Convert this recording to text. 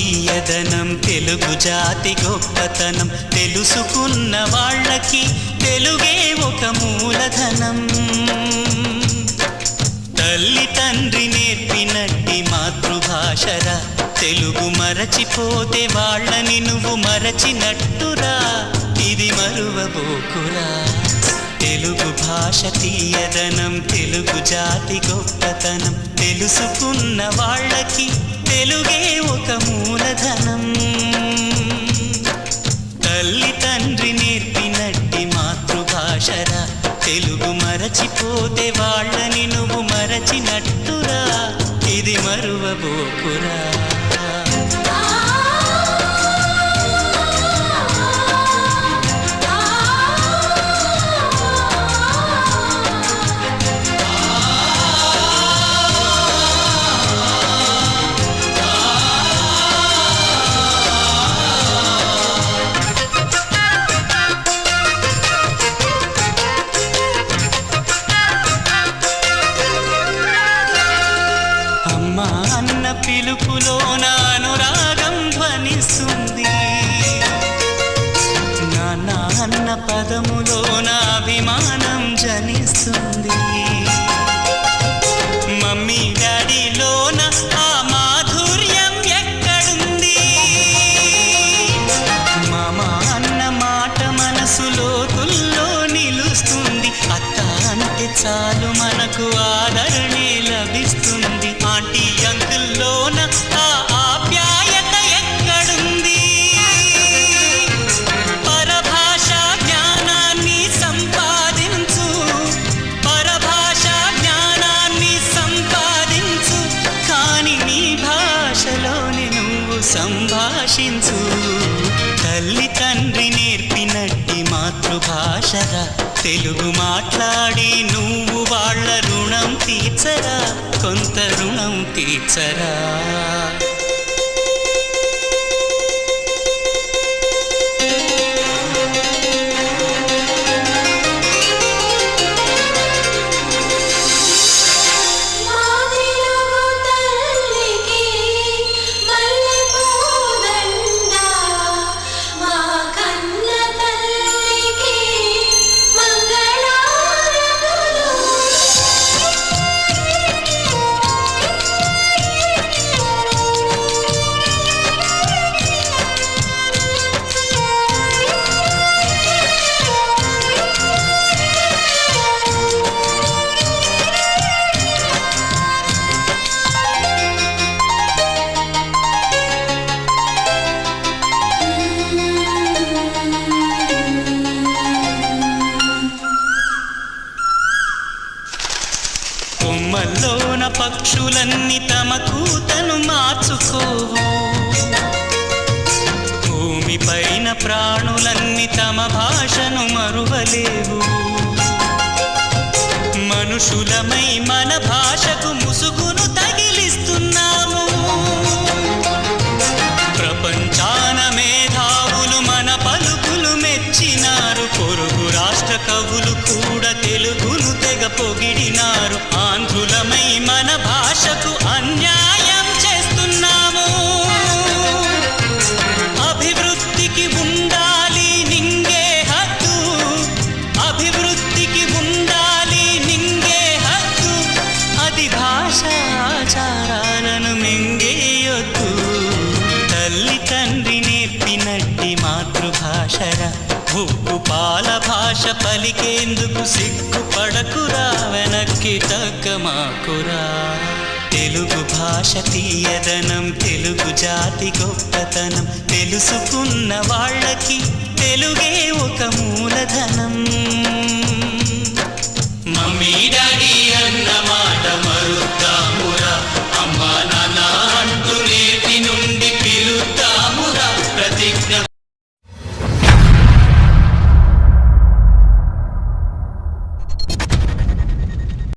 తీయదనం తెలుగు జాతి గొప్పతనం తెలుసుకున్న వాళ్ళకి తెలుగే ఒక మూలధనం. తల్లి తండ్రి నేర్పినట్టి మాతృభాషరా తెలుగు మరచిపోతే వాళ్ళని నువ్వు మరచినట్టురా, ఇది మరువబోకురా. తెలుగు భాష తీయదనం తెలుగు జాతి గొప్పతనం తెలుసుకున్న వాళ్ళకి తెలుగే ఒక మూలధనం. తల్లి తండ్రి నేర్పినట్టి మాతృభాషరా తెలుగు మరచిపోతే వాళ్ళని నువ్వు మరచినట్టురా, ఇది మరువబోకురా. అన్న పిలుపులోన అనురాగం ధ్వనిస్తుంది, నాన్న అన్న పదములోన అభిమానం జనిస్తుంది. మమ్మీ డాడీలోన ఆ మాధుర్యం ఎక్కడుంది? మామ అన్న మాట మనసులో తుల్లో నిలుస్తుంది. అత్త అంటే చాలు మనకు ఆదరణే లభిస్తుంది. ఆంటీ అంకుల్లోన ఆ ఆప్యాయత ఎక్కడుంది? పరభాషా జ్ఞానాన్ని సంపాదించు, పరభాషా జ్ఞానాన్ని సంపాదించు, కాని నీ భాషలోనే నువ్వు సంభాషించు. తల్లి తండ్రి నేర్పినట్టి మాతృభాషరా తెలుగు మాట్లాడి నువ్వు వాళ్ళ రుణం తీర్చరా, కొంత రుణం తీర్చరా. కొమ్మల్లోన పక్షులన్నీ తమ కూతను మార్చుకోవు, భూమిపైన ప్రాణులన్నీ తమ భాషను మరువలేవు. మనుషులమై మన భాషకు ముసుగును తగిలిస్తున్నాము. ప్రపంచాన మేధావులు మన పలుకులు మెచ్చినారు. పొరుగు రాష్ట్ర కవులు కూడా తెలుగును తెగ పొగిడినారు. ఆంధ్రులమై మన భాషకు అన్యాయం చేస్తున్నాము. అభివృద్ధికి ఉండాలి నింగే హద్దు, అభివృద్ధికి ఉండాలి నింగే హద్దు, అది భాషాచారాలను మింగేయొద్దు. తల్లి తండ్రి నేర్పినట్టి మాతృభాషరా ఉప్పు పాల భాష పలికేందుకు సిగ్గుపడకురా, వెనక్కి తగ్గమాకురా. తెలుగు భాష తీయదనం తెలుగు జాతి గొప్పతనం తెలుసుకున్న వాళ్ళకి తెలుగే ఒక మూలధనం. మమ్మీ డాడీ అన్న మాట